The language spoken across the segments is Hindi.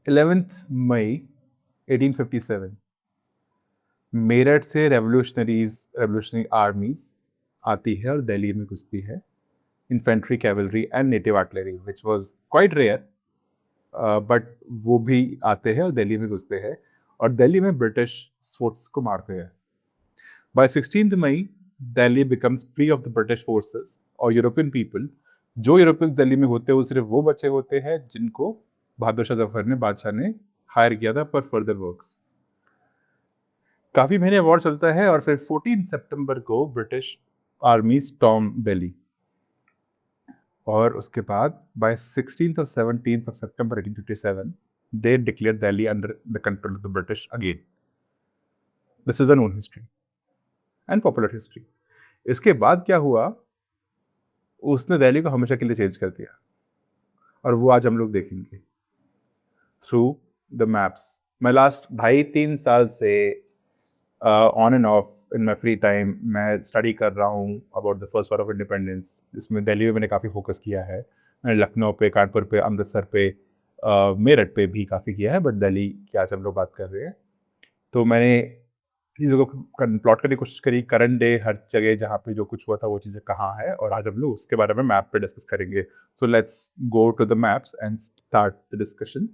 11th मई 1857 मेरठ से रेवोल्यूशनरी आर्मीज आती है और दिल्ली में घुसती है. Infantry, cavalry and native artillery which was quite rare, but वो भी आते हैं और दिल्ली में घुसते हैं और दिल्ली में ब्रिटिश फोर्सेस को मारते हैं. By 16th May Delhi becomes free of the British forces और यूरोपियन पीपल. जो यूरोपियन दिल्ली में होते हैं वो सिर्फ वो बच्चे होते हैं जिनको बहादुर शाह जफर ने, बादशाह ने हायर किया था फॉर फर्दर वर्क्स. काफी महीने वॉर चलता है और फिर 14 सितंबर को ब्रिटिश आर्मी स्टॉर्म दिल्ली और उसके बाद बाय 16th और 17th of September 1857 they declared Delhi under the control of the British again. This is a known history and popular history. इसके बाद क्या हुआ, उसने दिल्ली को हमेशा के लिए चेंज कर दिया और वो आज हम लोग देखेंगे थ्रू द मैप्स. मैं लास्ट 2.5-3 साल से on end of in my free time मैं स्टडी कर रहा हूँ about the first war of independence, जिसमें दिल्ली में मैंने काफ़ी फोकस किया है. मैंने लखनऊ पे, कानपुर पे, अमृतसर पे, मेरठ पे भी काफ़ी किया है, बट दिल्ली की आज हम लोग बात कर रहे हैं. तो मैंने चीज़ों को प्लॉट करने की कोशिश करी, करंट डे हर जगह जहाँ पे जो कुछ हुआ था वो चीज़ें कहाँ है, और आज हम लोग उसके बारे में मैप पे डिस्कस करेंगे. So let's go to the maps and start the discussion.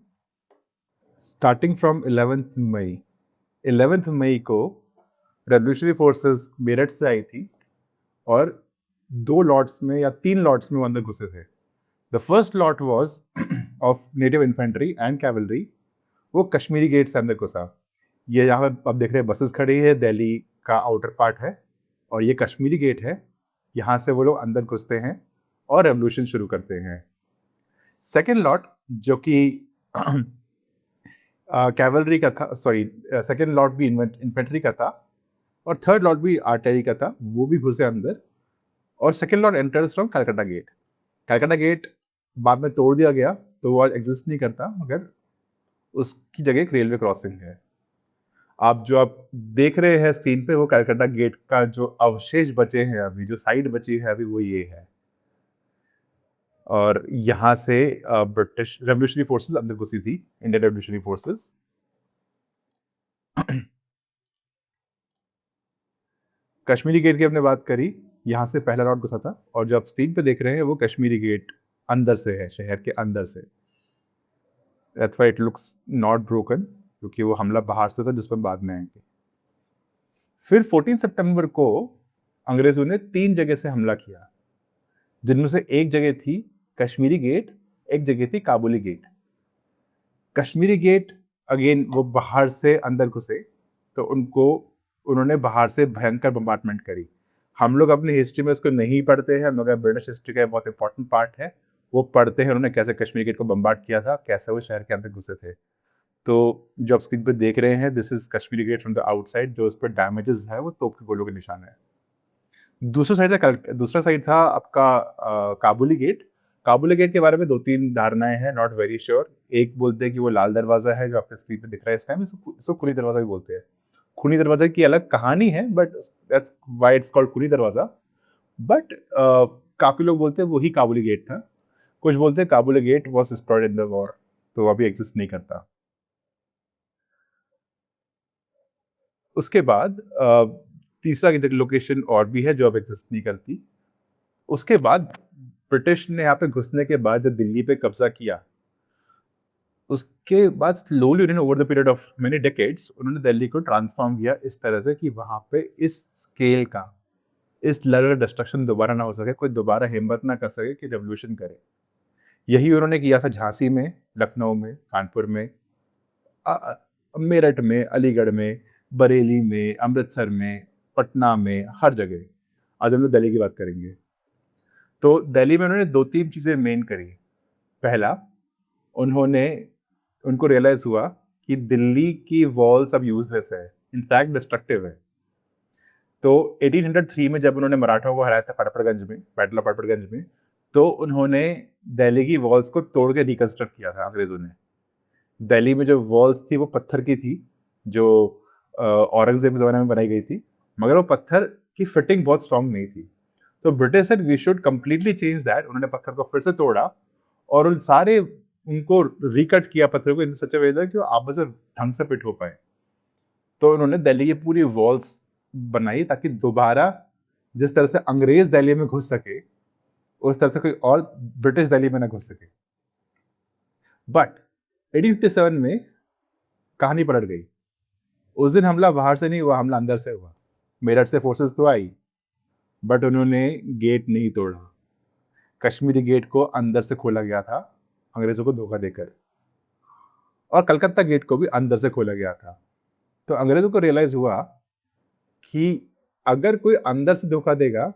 Starting from 11th May को रेवोल्यूशनरी फोर्सेस मेरठ से आई थी और 2 लॉट्स में या 3 लॉट्स में वो अंदर घुसे थे. The first lot was of native infantry and cavalry. वो कश्मीरी गेट से अंदर घुसा. ये यहाँ पे आप देख रहे हैं बसेस खड़ी है, दिल्ली का आउटर पार्ट है और ये कश्मीरी गेट है. यहाँ से वो लोग अंदर घुसते हैं और रेवोल्यूशन शुरू करते हैं. सेकेंड लॉट जो कि कैवलरी का था, सॉरी, सेकेंड लॉट भी इन्फेंट्री का था और थर्ड लॉट भी आर्टिलरी का था, वो भी घुसे अंदर. और second lot enters from Calcutta gate. Calcutta gate बाद में तोड़ दिया गया तो वो आज एग्जिस्ट नहीं करता, मगर उसकी जगह एक रेलवे क्रॉसिंग है. आप देख रहे हैं स्क्रीन पे वो कलकत्ता गेट का जो अवशेष बचे हैं अभी, जो साइड बची है अभी, वो ये है. और यहाँ से ब्रिटिश रेवोल्यूशनरी फोर्सेस अंदर घुसी थी, Indian revolutionary forces. Kashmiri gate की हमने बात करी, यहाँ से पहला लॉट घुसा था और जो आप स्क्रीन पे देख रहे हैं वो कश्मीरी गेट अंदर से है, शहर के अंदर से. That's why it looks not broken, क्योंकि वो हमला बाहर से था जिस पर बाद में आएंगे. फिर 14 सितंबर को अंग्रेजों ने 3 जगह से हमला किया, जिनमें से एक जगह थी कश्मीरी गेट, एक जगह थी काबुली गेट. कश्मीरी गेट अगेन वो बाहर से अंदर घुसे तो उन्होंने बाहर से भयंकर बम्बार्टमेंट करी. हम लोग अपनी हिस्ट्री में उसको नहीं पढ़ते हैं, मगर ब्रिटिश हिस्ट्री का बहुत इंपॉर्टेंट पार्ट है, वो पढ़ते हैं उन्होंने कैसे कश्मीरी गेट को बम्बार्ट किया था, कैसे वो शहर के अंदर घुसे थे. तो जो आप स्क्रीन पर देख रहे हैं, this is Kashmiri get from the outside. जो उस पर डैमेजेस है वो तोप के गोलों के निशान है. दूसरा साइड था आपका काबुली गेट. काबुली गेट के बारे में 2-3 धारणाएं हैं, नॉट वेरी श्योर. एक बोलते हैं कि वो लाल दरवाजा है जो आपके स्क्रीन पे दिख रहा है इस टाइम, इसको खूनी दरवाजा भी बोलते हैं. खूनी दरवाजा की अलग कहानी है, but that's why it's called खूनी दरवाजा. बट काफी लोग बोलते हैं वही काबुली गेट था. कुछ बोलते हैं Kabuli gate was destroyed in the war, तो अभी एग्जिस्ट नहीं करता. उसके बाद तीसरा लोकेशन और भी है जो अब एग्जिस्ट नहीं करती. उसके बाद ब्रिटिश ने यहाँ पे घुसने के बाद जब दिल्ली पे कब्जा किया, उसके बाद स्लोली उन्होंने over the period of many decades उन्होंने दिल्ली को ट्रांसफॉर्म किया इस तरह से कि वहाँ पे इस स्केल का, इस लेवल का डिस्ट्रक्शन दोबारा ना हो सके, कोई दोबारा हिम्मत ना कर सके कि रेवोल्यूशन करे. यही उन्होंने किया था झांसी में, लखनऊ में, कानपुर में, मेरठ में, अलीगढ़ में, बरेली में, अमृतसर में, पटना में, हर जगह. आज हम लोग दिल्ली की बात करेंगे. तो दिल्ली में उन्होंने 2-3 चीज़ें मेन करी. पहला, उनको रियलाइज हुआ कि दिल्ली की वॉल्स अब यूजलेस है, इनफैक्ट डिस्ट्रक्टिव है. तो 1803 में जब उन्होंने मराठों को हराया था पड़पड़गंज में, बैटल ऑफ पड़पड़गंज में, तो उन्होंने दिल्ली की वॉल्स को तोड़ के रिकंस्ट्रक्ट किया था अंग्रेजों ने. दिल्ली में जो वॉल्स थी वो पत्थर की थी, जो औरंगजेब के ज़माने में बनाई गई थी, मगर वो पत्थर की फिटिंग बहुत स्ट्रांग नहीं थी. तो British said we should completely change that. उन्होंने पत्थर को फिर से तोड़ा और उन सारे उनको रिकट किया पत्थर को इन सच अ वे दैट कि वो आपस में ढंग से फिट हो पाए। तो उन्होंने दिल्ली की पूरी वॉल्स बनाई ताकि दोबारा जिस तरह से अंग्रेज दिल्ली में घुस सके, उस तरह से कोई और ब्रिटिश दिल्ली में ना घुस सके। बट 1857 में कहानी पलट गई। उस दिन हमला बाहर से नहीं हुआ, हमला अंदर से हुआ। मेरठ से फोर्सेस तो आई, बट उन्होंने गेट नहीं तोड़ा। कश्मीरी गेट को अंदर से खोला गया था अंग्रेजों को धोखा देकर, और कलकत्ता गेट को भी अंदर से खोला गया था। तो अंग्रेजों को रियलाइज हुआ कि अगर कोई अंदर से धोखा देगा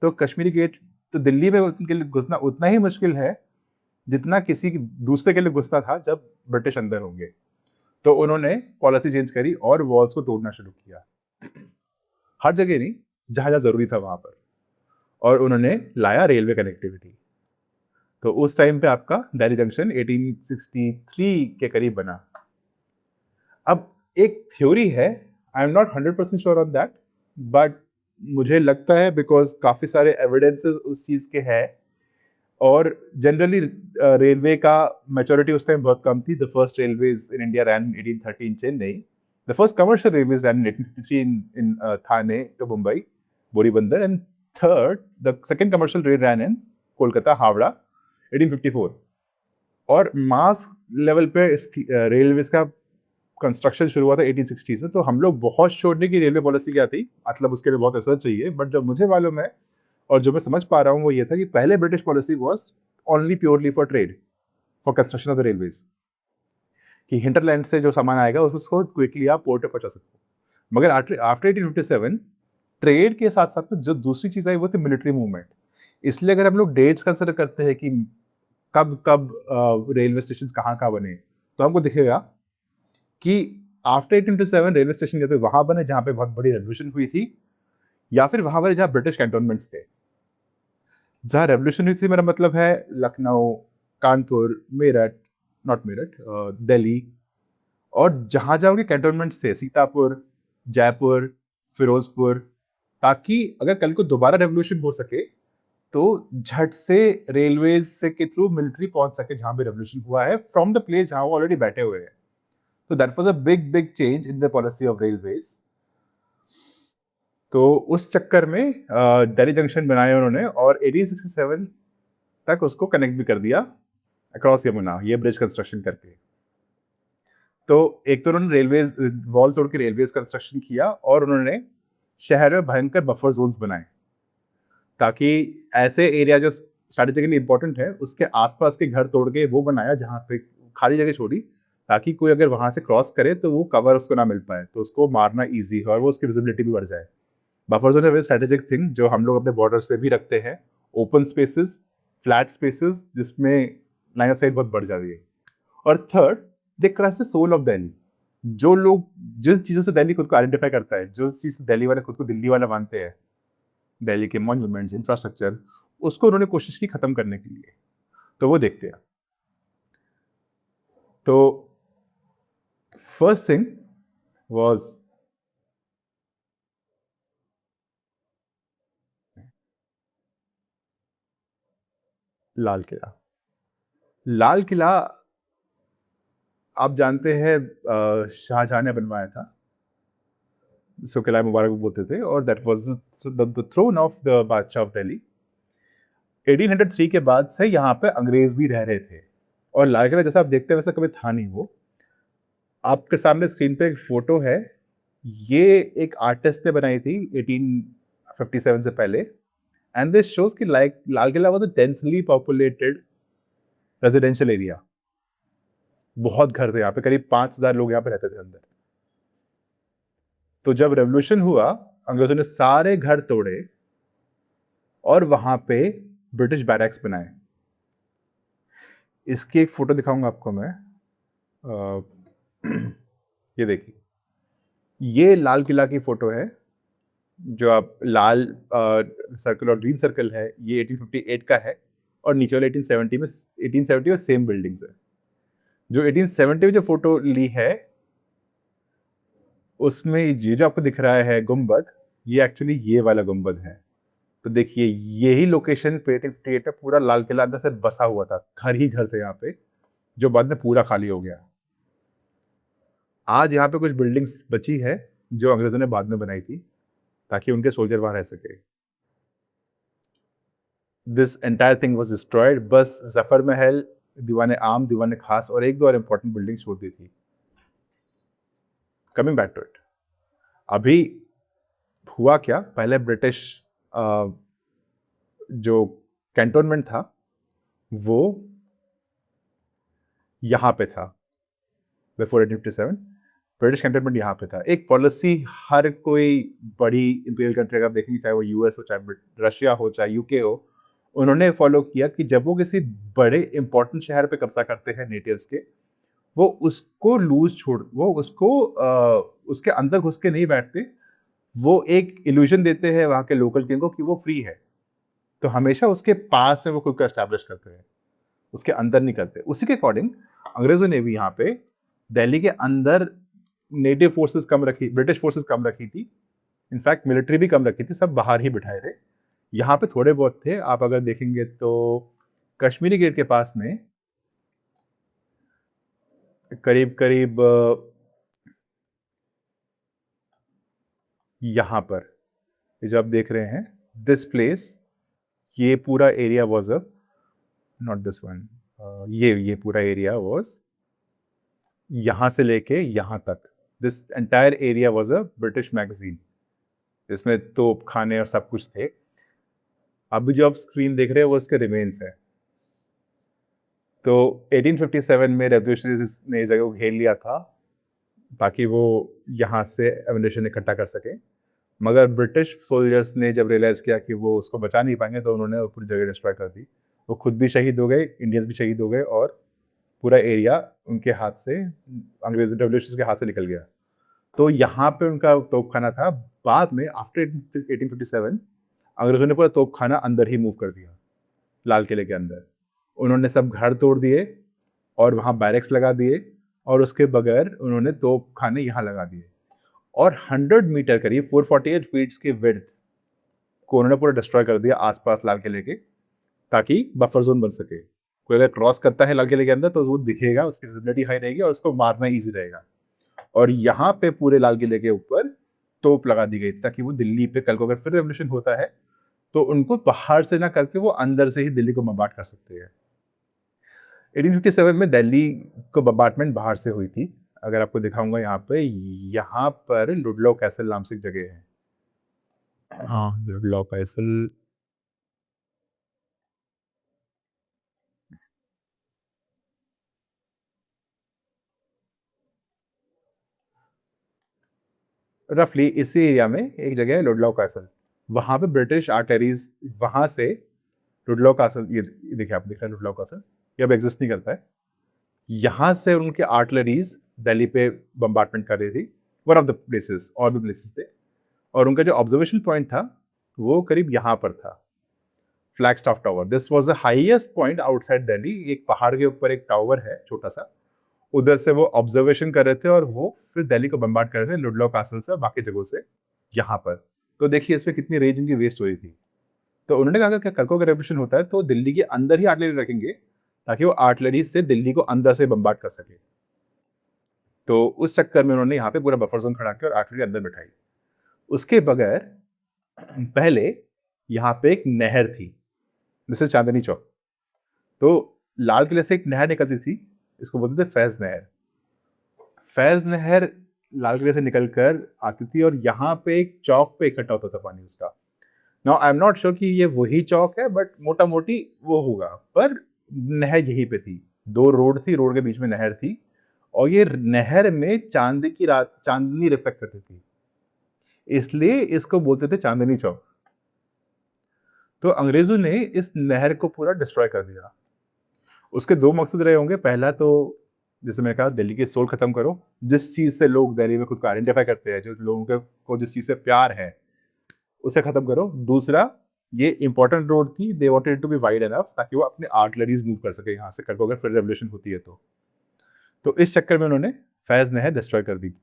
तो कश्मीरी गेट तो दिल्ली में उनके लिए घुसना उतना ही मुश्किल है जितना किसी दूसरे के लिए घुसता था जब ब्रिटिश अंदर होंगे। तो उन्होंने पॉलिसी चेंज करी और वॉल्स को तोड़ना शुरू किया, हर जगह नहीं, जहां जहां जरूरी था वहां पर। और उन्होंने लाया रेलवे कनेक्टिविटी। तो उस टाइम पे आपका दिल्ली जंक्शन 1863 के करीब बना। अब एक थ्योरी है, आई am not 100% sure on that, but मुझे लगता है बिकॉज काफी सारे एविडेंसेस उस चीज के हैं, और जनरली रेलवे का मैच्योरिटी उस टाइम बहुत कम थी। The first railways in India ran 1830 in Chennai, the first commercial railways ran in 1853 in Thane to Mumbai Bori Bunder, and third the second commercial rail ran in Kolkata Howrah 1854। और मास लेवल पे रेलवेज का कंस्ट्रक्शन शुरू हुआ था 1860s में। तो हम लोग बहुत श्योर नहीं कि रेलवे पॉलिसी क्या थी, मतलब उसके लिए बहुत रिसर्च चाहिए, बट जो मुझे मालूम है और जो मैं समझ पा रहा हूँ वो ये था कि पहले British policy was only purely for trade, for construction of the railways, कि हिंटरलैंड से जो सामान आएगा उसको क्विकली आप पोर्ट पे पहुंचा सकते। मगर आफ्टर 1857 ट्रेड के साथ साथ जो दूसरी चीज आई वो थी मिलिट्री मूवमेंट। इसलिए अगर हम लोग डेट्स कंसिडर करते हैं कि कब कब रेलवे स्टेशन कहाँ बने, तो हमको दिखेगा कि आफ्टर 1857 रेलवे स्टेशन या तो वहां बने जहां पे बहुत बड़ी रेवोल्यूशन हुई थी, या फिर वहां बने जहां ब्रिटिश कैंटोनमेंट्स थे। जहां रेवोल्यूशन हुई थी मेरा मतलब है लखनऊ, कानपुर, मेरठ, नॉट मेरठ, दिल्ली, और जहां जहां के कैंटोनमेंट्स थे, सीतापुर, जयपुर, फिरोजपुर, ताकि अगर कल को दोबारा रेवोल्यूशन हो सके तो झट से रेलवेज से के थ्रू मिलिट्री पहुंच सके जहां भी रेवोल्यूशन हुआ है, फ्रॉम द प्लेस जहां वो ऑलरेडी बैठे हुए हैं। तो that was a big change in the policy of railways. तो उस चक्कर में दिल्ली जंक्शन बनाया उन्होंने, और 1867 तक उसको कनेक्ट भी कर दिया अक्रॉस यमुना, ये ब्रिज कंस्ट्रक्शन करके। तो एक तो उन्होंने रेलवेज वॉल तोड़ के रेलवेज कंस्ट्रक्शन किया, और उन्होंने शहर में भयंकर बफर जोन्स बनाए ताकि ऐसे एरिया जो स्ट्रैटेजिकली इंपॉर्टेंट है उसके आसपास के घर तोड़ के वो बनाया जहाँ पे खाली जगह छोड़ी, ताकि कोई अगर वहां से क्रॉस करे तो वो कवर उसको ना मिल पाए, तो उसको मारना ईजी है और वो उसकी विजिबिलिटी भी बढ़ जाए। बफर जोन है वेरी स्ट्रेटेजिक थिंग जो हम लोग अपने बॉर्डर्स पे भी रखते हैं, ओपन स्पेसेस, फ्लैट स्पेसेस जिसमें लाइन ऑफ साइट बहुत बढ़ जाती है। और third, they crush the soul of Delhi. जो लोग जिस चीज़ों से दिल्ली खुद को आइडेंटिफाई करता है, जो चीज़ से दिल्ली वाले खुद को दिल्ली वाला मानते हैं, दिल्ली के मॉन्यूमेंट्स, इंफ्रास्ट्रक्चर, उसको उन्होंने कोशिश की खत्म करने के लिए। तो वो देखते हैं। तो first thing was Lal Qila. Lal Qila आप जानते हैं शाहजहां ने बनवाया था, इसको किला मुबारक भी बोलते थे, और that was the throne of the Badshah of Delhi. 1803 के बाद से यहाँ पे अंग्रेज भी रह रहे थे, और लाल किला जैसा आप देखते हैं वैसा कभी था नहीं। वो आपके सामने स्क्रीन पे एक फोटो है, ये एक आर्टिस्ट ने बनाई थी 1857 से पहले, एंड दिस शोज कि like Lal Qila was a densely populated residential area. बहुत घर थे यहाँ पे, करीब 5000 लोग यहाँ पे रहते थे अंदर। तो जब रेवोल्यूशन हुआ, अंग्रेजों ने सारे घर तोड़े और वहां पे ब्रिटिश बैरक्स बनाए। इसकी एक फोटो दिखाऊंगा आपको मैं। ये देखिए, ये लाल किला की फोटो है। जो आप लाल सर्कल और ग्रीन सर्कल है, ये 1858 का है, और नीचे वाले 1870 में सेम बिल्डिंग्स है। जो 1870 में जो फोटो ली है उसमें ये जो आपको दिख रहा है गुंबद, ये एक्चुअली ये वाला गुंबद है। तो देखिए, यही लोकेशन पे 1858 में पूरा लाल किला अंदर से बसा हुआ था, घर ही घर थे यहाँ पे, जो बाद में पूरा खाली हो गया। आज यहाँ पे कुछ बिल्डिंग्स बची है जो अंग्रेजों ने बाद में बनाई थी ताकि उनके सोल्जर वहां रह सके। This entire thing was destroyed. बस जफर महल, दीवाने आम, दीवाने खास और एक दो और इंपॉर्टेंट बिल्डिंग छोड़ दी थी। कमिंग बैक टू इट, अभी हुआ क्या, पहले ब्रिटिश जो कैंटोनमेंट था वो यहाँ पे था बिफोर 1857। ब्रिटिश कैंटोनमेंट यहाँ पे था। एक पॉलिसी हर कोई बड़ी इंपीरियल कंट्री का देखेंगे, चाहे वो यूएस हो, चाहे रशिया हो, चाहे यूके हो, उन्होंने फॉलो किया कि जब वो किसी बड़े इंपॉर्टेंट शहर पे कब्जा करते हैं नेटिव्स के, वो उसको लूज छोड़, वो उसको उसके अंदर घुस के नहीं बैठते। वो एक इल्यूजन देते हैं वहां के लोकल किंग को कि वो फ्री है, तो हमेशा उसके पास में वो खुद को एस्टैब्लिश करते हैं, उसके अंदर नहीं करते। उसी के अकॉर्डिंग अंग्रेजों ने भी यहाँ पे दिल्ली के अंदर नेटिव फोर्सेस कम रखी, ब्रिटिश फोर्सेस कम रखी थी, इनफैक्ट मिलिट्री भी कम रखी थी, सब बाहर ही बिठाए थे। यहाँ पे थोड़े बहुत थे। आप अगर देखेंगे तो कश्मीरी गेट के पास में करीब करीब यहाँ पर ये जो आप देख रहे हैं, दिस प्लेस, ये पूरा area was a, not this one, ये पूरा एरिया वाज यहाँ से लेके यहाँ तक, this entire area was a British magazine, जिसमें तोप खाने और सब कुछ थे। अभी जो आप स्क्रीन देख रहे हैं वो इसके रिमेन्स है। तो 1857 में रेवोल्यूशनरीज ने इस जगह को घेर लिया था ताकि वो यहाँ से एमिनेशन इकट्ठा कर सके, मगर ब्रिटिश सोल्जर्स ने जब रियलाइज किया कि वो उसको बचा नहीं पाएंगे तो उन्होंने पूरी जगह डिस्ट्रॉय कर दी। वो खुद भी शहीद हो गए, इंडियंस भी शहीद हो गए और पूरा एरिया उनके हाथ से, अंग्रेज रेवोल्यूशन के हाथ से निकल गया। तो यहाँ पे उनका तोपखाना था। बाद में आफ्टर 1857 अंग्रेजों ने पूरा तोपखाना अंदर ही मूव कर दिया, लाल किले के अंदर। उन्होंने सब घर तोड़ दिए और वहाँ बैरक्स लगा दिए और उसके बगैर उन्होंने तोपखाने यहाँ लगा दिए। और 100 मीटर करीब 448 फीट्स की विड्थ को उन्होंने पूरा डिस्ट्रॉय कर दिया आसपास लाल किले के, ताकि बफर जोन बन सके। कोई अगर क्रॉस करता है लाल किले के अंदर तो वो दिखेगा, उसकी विजिबिलिटी हाई रहेगी और उसको मारना ईजी रहेगा। और यहाँ पे पूरे लाल किले के ऊपर तोप लगा दी गई थी ताकि वो दिल्ली पे कल को अगर फिर रेवोल्यूशन होता है तो उनको बाहर से ना करके वो अंदर से ही दिल्ली को बम्बार्ड कर सकते हैं। 1857 में दिल्ली को बम्बार्डमेंट बाहर से हुई थी। अगर आपको दिखाऊंगा यहाँ पर लुडलो कैसल नाम से एक जगह है। हाँ, लुडलो कैसल। रफली इसी एरिया में एक जगह है लुडलो कैसल। वहां पे ब्रिटिश आर्टलरीज वहां से लुडलो कैसल, ये देखिए, आप देख रहे हैं लुडलो कैसल, ये अब एग्जिस्ट नहीं करता है। यहाँ से उनके आर्टलरीज दिल्ली पे बम्बार्डमेंट कर रही थी, वन ऑफ द प्लेसेस, और भी प्लेसेस थे। और उनका जो ऑब्जर्वेशन पॉइंट था वो करीब यहाँ पर था, Flagstaff tower. This was the highest point outside Delhi. एक पहाड़ के ऊपर एक टावर है छोटा सा, उधर से वो ऑब्जर्वेशन कर रहे थे और वो फिर दिल्ली को बम्बार्ड कर रहे थे लुडलो कैसल से और बाकी जगहों से यहाँ पर। तो देखिए इसमें कितनी रेंज उनकी वेस्ट हो रही थी। तो उन्होंने कहा कि कल को अगर रेवोल्यूशन होता है तो दिल्ली के अंदर ही आर्टिलरी रखेंगे ताकि वो आर्टिलरी से दिल्ली को अंदर से बम्बार्ड कर सके। तो उस चक्कर में उन्होंने यहाँ पे पूरा बफर जोन खड़ा किया और आर्टिलरी अंदर बिठाई। उसके बगैर पहले यहाँ पे एक नहर थी, जैसे चांदनी चौक। तो लाल किले से एक नहर निकलती थी, इसको बोलते थे फैज नहर। फैज नहर लाल किले से निकलकर आती थी और यहाँ पे एक चौक पे इकट्ठा होता था पानी उसका। Now I am not sure कि ये वही चौक है, बट मोटा मोटी वो होगा। पर नहर यहीं पे थी, दो रोड थी, रोड के बीच में नहर थी और ये नहर में चांदी की रात चांदनी रिफ्लेक्ट करती थी, इसलिए इसको बोलते थे चांदनी चौक। तो अंग्रेजों ने इस नहर को पूरा डिस्ट्रॉय कर दिया। उसके दो मकसद रहे होंगे। पहला तो जैसे मैंने कहा, दिल्ली की सोल खत्म करो, जिस चीज से लोग दिल्ली में खुद को आइडेंटिफाई करते हैं, जो लोगों को जिस चीज से प्यार है उसे खत्म करो। दूसरा, ये इंपॉर्टेंट रोड थी, they wanted to be wide enough ताकि वो अपने आर्टिलरीज मूव कर सके यहाँ से करके अगर फिर रेवोल्यूशन होती है तो इस चक्कर में उन्होंने फैज नहर डिस्ट्रॉय कर दी।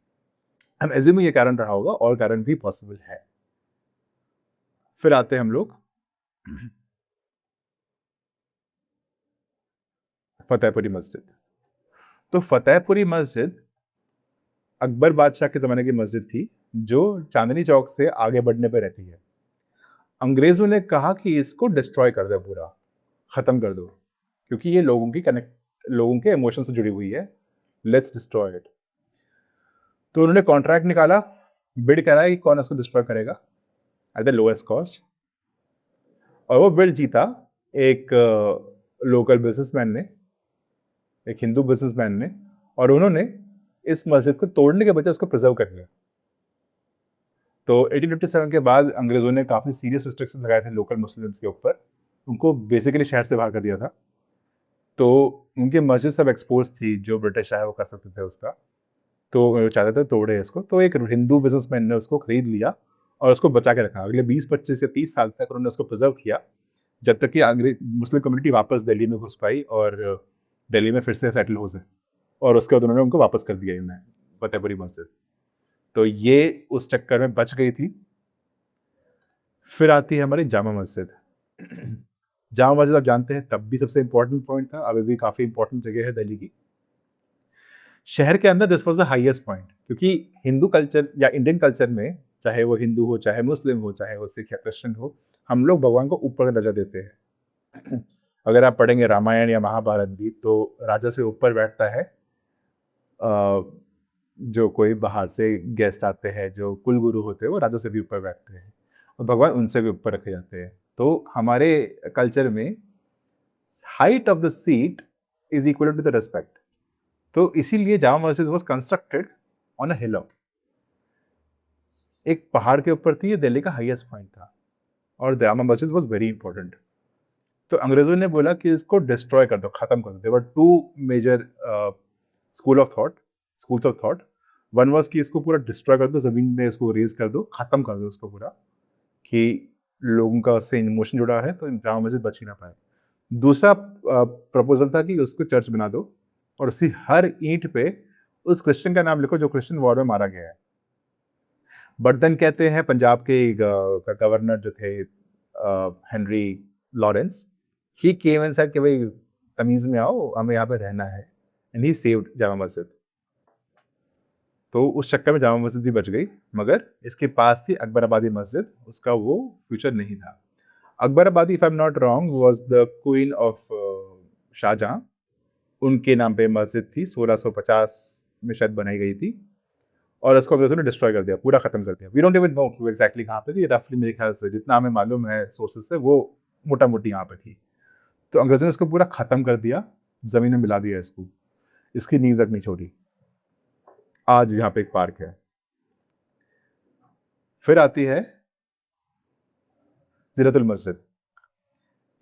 हम एज्यूम ये कारण रहा होगा, और कारण भी पॉसिबल है। फिर आते हैं हम लोग फतेहपुरी मस्जिद। तो फतेहपुरी मस्जिद अकबर बादशाह के ज़माने की मस्जिद थी, जो चांदनी चौक से आगे बढ़ने पे रहती है। अंग्रेज़ों ने कहा कि इसको डिस्ट्रॉय कर दो पूरा, ख़त्म कर दो, क्योंकि ये लोगों के इमोशन से जुड़ी हुई है, लेट्स डिस्ट्रॉय इट। तो उन्होंने कॉन्ट्रैक्ट निकाला, बिड कराया कि कौन इसको डिस्ट्रॉय करेगा एट द लोएस्ट कॉस्ट, और वो बिड जीता एक लोकल बिजनेसमैन ने, एक हिंदू बिजनेसमैन ने, और उन्होंने इस मस्जिद को तोड़ने के बजाय उसको प्रिजर्व कर लिया। तो 1857 के बाद अंग्रेज़ों ने काफ़ी सीरियस रिस्ट्रिक्शन लगाए थे लोकल मुस्लिम्स के ऊपर, उनको बेसिकली शहर से बाहर कर दिया था। तो उनकी मस्जिद सब एक्सपोज थी, जो ब्रिटिश चाहे वो कर सकते थे उसका। तो वो चाहते थे तोड़े इसको, तो एक हिंदू बिजनेसमैन ने उसको खरीद लिया और उसको बचा के रखा। अगले 20-25 या 30 साल तक उन्होंने उसको प्रिजर्व किया, जब तक कि मुस्लिम कम्युनिटी वापस दिल्ली में घुस पाई और दिल्ली में फिर से सेटल हो सके, और उसके बाद उन्होंने उनको वापस कर दिया इन्हें, फतेहपुरी मस्जिद। तो ये उस चक्कर में बच गई थी। फिर आती है हमारी जामा मस्जिद। जामा मस्जिद आप जानते हैं तब भी सबसे इंपॉर्टेंट पॉइंट था, अभी भी काफ़ी इंपॉर्टेंट जगह है दिल्ली की। शहर के अंदर this was the highest point, क्योंकि हिंदू कल्चर या इंडियन कल्चर में, चाहे वो हिंदू हो, चाहे मुस्लिम हो, चाहे वो सिख या क्रिश्चियन हो, हम लोग भगवान को ऊपर का दर्जा देते हैं। अगर आप पढ़ेंगे रामायण या महाभारत भी, तो राजा से ऊपर बैठता है जो कोई बाहर से गेस्ट आते हैं, जो कुल गुरु होते हैं, वो राजा से भी ऊपर बैठते हैं और भगवान उनसे भी ऊपर रखे जाते हैं। तो हमारे कल्चर में height of the seat is equal to the respect. तो इसीलिए Jama Masjid was constructed on a hill. एक पहाड़ के ऊपर थी, ये दिल्ली का हाईएस्ट पॉइंट था, और Jama Masjid was very important. तो अंग्रेजों ने बोला कि इसको डिस्ट्रॉय कर दो, खत्म कर दो। There were two major schools of thought. One was कि इसको पूरा डिस्ट्रॉय कर दो, जमीन में इसको रेज कर दो, खत्म कर दो इसको पूरा, कि लोगों का उससे इमोशन जुड़ा है तो जामा मस्जिद बच ही ना पाए। दूसरा प्रपोजल था कि उसको चर्च बना दो और उसी हर ईंट पे उस क्रिश्चियन का नाम लिखो जो क्रिश्चियन वॉर में मारा गया है। बट देन कहते हैं पंजाब के गवर्नर जो थे Henry Lawrence, he came and said कि भाई तमीज में आओ, हमें यहाँ पे रहना है, and he saved Jama Masjid. तो उस चक्कर में जामा मस्जिद भी बच गई, मगर इसके पास थी अकबराबादी मस्जिद, उसका वो फ्यूचर नहीं था। Akbarabadi, if I am not wrong, was the queen of Shahjahan, उनके नाम पे मस्जिद थी, 1650 में शायद बनाई गई थी, और उसको अंग्रेजों ने डिस्ट्रॉय कर दिया, पूरा खत्म कर दिया। We don't even know exactly कहाँ पे थी, रफली मेरे ख्याल से जितना हमें मालूम है सोर्सेज से, वो मोटा मोटी यहाँ पे थी। तो अंग्रेजों ने इसको पूरा खत्म कर दिया, जमीन में मिला दिया इसको, इसकी नींव तक नहीं छोड़ी। आज यहाँ पे एक पार्क है। फिर आती है जीरतुल मस्जिद।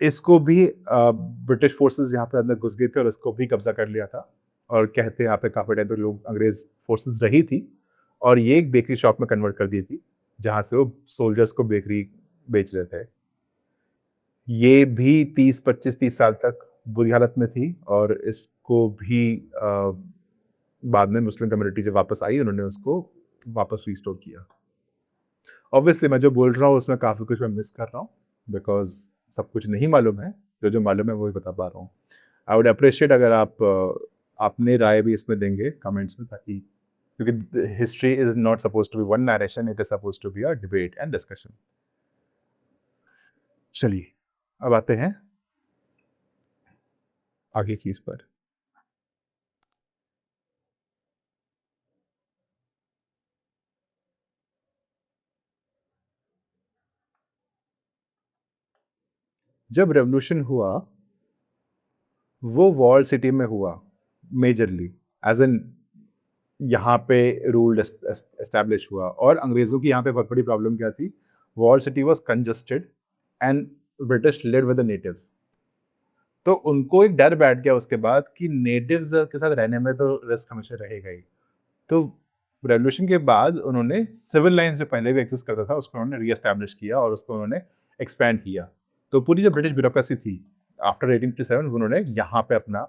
इसको भी ब्रिटिश फोर्सेस यहाँ पे अंदर घुस गए थे और इसको भी कब्जा कर लिया था, और कहते हैं यहाँ पे काफ़ी टाइम तक लोग अंग्रेज फोर्सेस रही थी, और ये एक बेकरी शॉप में कन्वर्ट कर दी थी, जहाँ से वो सोल्जर्स को बेकरी बेच रहे थे। ये भी 30 साल तक बुरी हालत में थी, और इसको भी बाद में मुस्लिम कम्युनिटी जब वापस आई, उन्होंने उसको वापस रिस्टोर किया। ऑब्वियसली मैं जो बोल रहा हूँ उसमें काफ़ी कुछ मैं मिस कर रहा हूँ, बिकॉज सब कुछ नहीं मालूम है, जो मालूम है वही बता पा रहा हूँ। आई वुड अप्रिशिएट अगर आप अपने राय भी इसमें देंगे कमेंट्स में, ताकि, क्योंकि history is not suppose to be one narration, it is suppose to be a debate and discussion. चलिए अब आते हैं आगे चीज पर। जब रेवोल्यूशन हुआ, वो वॉल सिटी में हुआ मेजरली, एज एन यहाँ पे रूल एस्टैब्लिश हुआ, और अंग्रेजों की यहाँ पे बहुत बड़ी प्रॉब्लम क्या थी, wall city was congested and British led with the natives. तो उनको एक डर बैठ गया उसके बाद कि नेटिव्स के साथ रहने में तो रिस्क हमेशा रहेगा ही। तो रेवोल्यूशन के बाद उन्होंने सिविल लाइन्स जो पहले भी एग्जिस्ट करता था उसको उन्होंने रीएस्टैब्लिश किया और उसको उन्होंने एक्सपैंड किया। तो पूरी जो ब्रिटिश ब्यूरोक्रेसी थी आफ्टर 1857, उन्होंने यहाँ पे अपना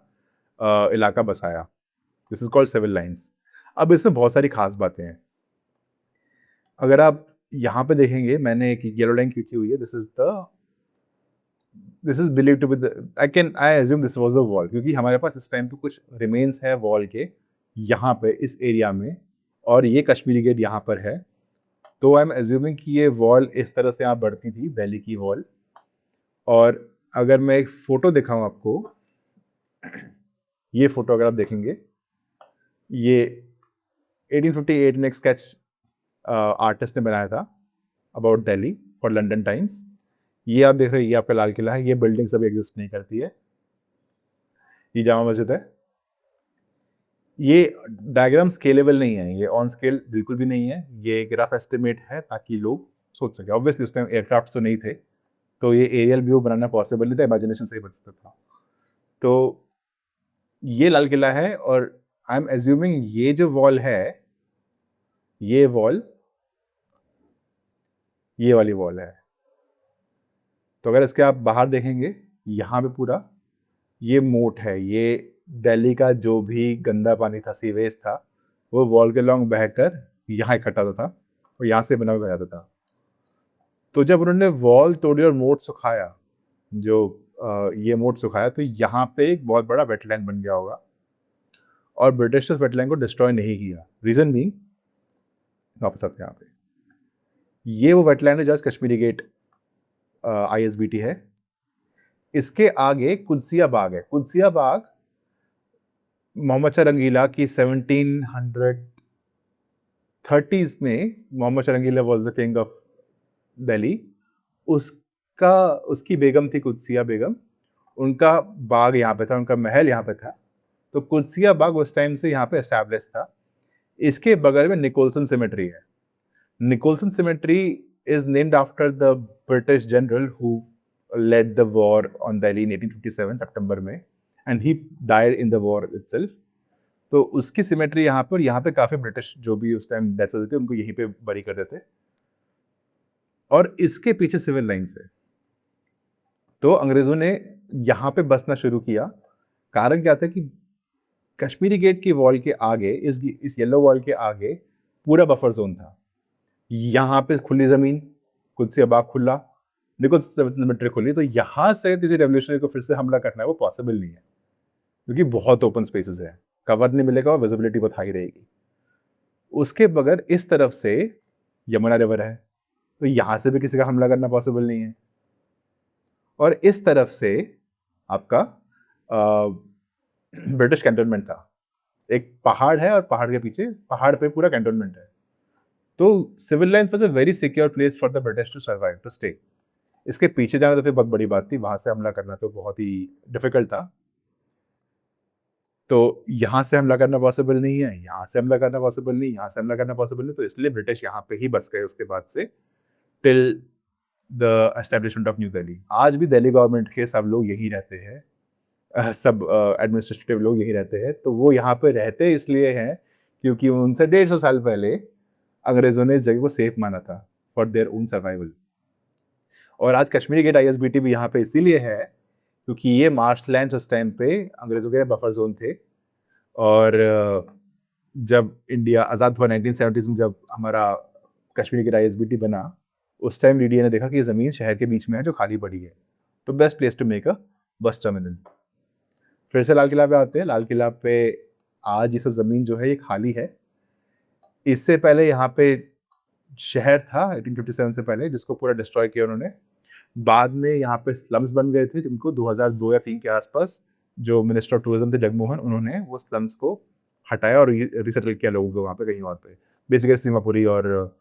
इलाका बसाया। This is called civil lines. अब इसमें बहुत सारी खास बातें हैं। अगर आप यहाँ पे देखेंगे, मैंने एक येलो लाइन खींची हुई है, this is the this is believe to be I assume this was the wall, क्योंकि हमारे पास इस टाइम पे कुछ रिमेन्स है वॉल के यहाँ पे इस एरिया में, और ये कश्मीरी गेट यहाँ पर है। तो आई एम एज्यूमिंग कि ये वॉल इस तरह से यहाँ बढ़ती थी, दिल्ली की वॉल। और अगर मैं एक फोटो दिखाऊं आपको, ये फोटो अगर आप देखेंगे, ये 1858 में एक स्केच आर्टिस्ट ने बनाया था about Delhi for London times. ये आप देख रहे हैं, ये आपका लाल किला है। ये बिल्डिंग अभी एग्जिस्ट नहीं करती है। ये जामा मस्जिद है। ये डायग्राम स्केलेबल नहीं है, ये ऑन स्केल बिल्कुल भी नहीं है, ये एक रफ एस्टिमेट है ताकि लोग सोच सके। ऑब्वियसली उस टाइम एयरक्राफ्ट तो नहीं थे, तो ये एरियल व्यू बनाना पॉसिबल नहीं था, इमेजिनेशन से ही बच सकता था। तो ये लाल किला है, और आई एम एज्यूमिंग ये जो वॉल है, ये वॉल, ये वाली वॉल है। तो अगर इसके आप बाहर देखेंगे, यहाँ पे पूरा ये मोट है, ये दिल्ली का जो भी गंदा पानी था, सीवेज था, वो वॉल के लॉन्ग बहकर यहाँ इकट्ठा होता था और यहाँ से बना हुआ जाता था। तो जब उन्होंने वॉल तोड़ी और मोट सुखाया, जो ये मोट सुखाया, तो यहाँ पे एक बहुत बड़ा वेटलैंड बन गया होगा, और ब्रिटिशर्स वेटलैंड को डिस्ट्रॉय नहीं किया। रीजन भी, वापस आते हैं यहाँ पे, ये वो वेटलैंड है जो आज कश्मीरी गेट ISBT है। इसके आगे कुदसिया बाग है। कुदसिया बाग मोहम्मद शाह रंगीला की 1730s में, Mohammad Shah Rangeela was the king of Delhi. उसकी बेगम थी कुदसिया बेगम, उनका बाग यहाँ पे था, उनका महल यहाँ पे था। तो कुदसिया बाग उस टाइम से यहाँ पे एस्टैब्लिश था। इसके बगल में निकोलसन सिमेट्री है। Nicholson cemetery is named after the British general who led the war on Delhi in 1857 सितंबर में, and he died in the war itself। तो उसकी सिमेट्री यहाँ पर, यहाँ पे काफी ब्रिटिश जो भी उस टाइम डेथ होते थे उनको यहीं पे बरी कर देते। और इसके पीछे सिविल लाइन्स है। तो अंग्रेजों ने यहाँ पे बसना शुरू किया। कारण क्या था कि कश्मीरी गेट की वॉल के आगे, इस येलो वॉल के आगे पूरा बफर जोन था। यहाँ पे खुली जमीन, कुदसिया बाग खुला, निकोलसन सिमेट्री खुली। तो यहाँ से किसी रेवोल्यूशनरी को फिर से हमला करना है वो पॉसिबल नहीं है, क्योंकि बहुत ओपन स्पेसेस है, कवर नहीं मिलेगा और विजिबिलिटी बहुत हाई रहेगी। उसके बगैर इस तरफ से यमुना रिवर है, तो यहाँ से भी किसी का हमला करना पॉसिबल नहीं है। और इस तरफ से आपका ब्रिटिश कैंटोनमेंट था। एक पहाड़ है और पहाड़ के पीछे, पहाड़ पे पूरा कैंटोनमेंट है। तो civil lines was a very secure place for the British to survive, to stay. इसके पीछे जाना तो फिर बहुत बड़ी बात थी, वहां से हमला करना तो बहुत ही डिफिकल्ट था। तो यहाँ से हमला करना पॉसिबल नहीं है, यहाँ से हमला करना पॉसिबल नहीं, यहाँ से हमला करना पॉसिबल नहीं, तो इसलिए ब्रिटिश यहाँ पे ही बस गए उसके बाद से, till the establishment of new Delhi. आज भी दिल्ली गवर्नमेंट के सब लोग यही रहते हैं, सब एडमिनिस्ट्रेटिव लोग यही रहते हैं। तो वो यहाँ पे रहते इसलिए हैं क्योंकि उनसे 150 साल पहले अंग्रेजों ने इस जगह को सेफ माना था फॉर देयर ओन सर्वाइवल। और आज कश्मीरी गेट ISBT भी यहाँ पे इसीलिए है क्योंकि ये मार्शलैंड उस टाइम पे अंग्रेजों के बफर जोन थे। और जब इंडिया आज़ाद हुआ 1970s में, जब हमारा कश्मीरी गेट ISBT बना, उस टाइम DDA ने देखा कि ये ज़मीन शहर के बीच में है जो खाली पड़ी है, तो best place to make a bus terminal. फिर से लाल किला पे आते हैं। लाल किला पे आज ये सब ज़मीन जो है ये खाली है। इससे पहले यहाँ पे शहर था 1857 से पहले, जिसको पूरा डिस्ट्रॉय किया उन्होंने। बाद में यहाँ पे स्लम्स बन गए थे, जिनको 2002 या 3 के आसपास जो मिनिस्टर ऑफ टूरिज्म थे जगमोहन, उन्होंने वो स्लम्स को हटाया और रिसेटल किया लोगों को वहाँ पे कहीं और पे, बेसिकली सीमापुरी और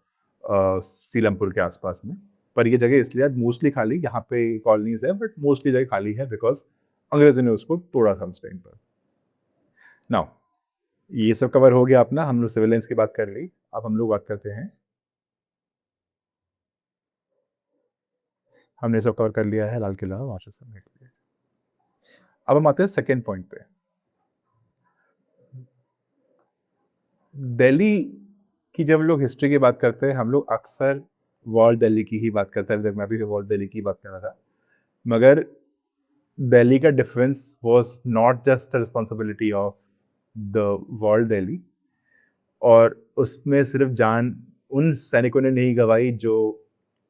सीलमपुर के आसपास में। पर ये जगह इसलिए आज मोस्टली खाली, यहाँ पे कॉलोनीज है बट मोस्टली जगह खाली है बिकॉज अंग्रेजों ने उसको तोड़ा था उस टाइम पर। नाउ ये सब कवर हो गया अपना, हम लोग सिविल लाइन्स की बात कर ली। अब हम लोग बात करते हैं, हमने सब कवर कर लिया है लाल किला वाशर सबमिट के लिए। अब हम आते हैं सेकेंड पॉइंट पे। दिल्ली की जब लोग हिस्ट्री की बात करते हैं, हम लोग अक्सर वॉल दिल्ली की ही बात करते हैं। मैं भी वॉल दिल्ली की बात कर रहा था, मगर दिल्ली का difference was not just responsibility of the wall Delhi, और उसमें सिर्फ जान उन सैनिकों ने नहीं गंवाई जो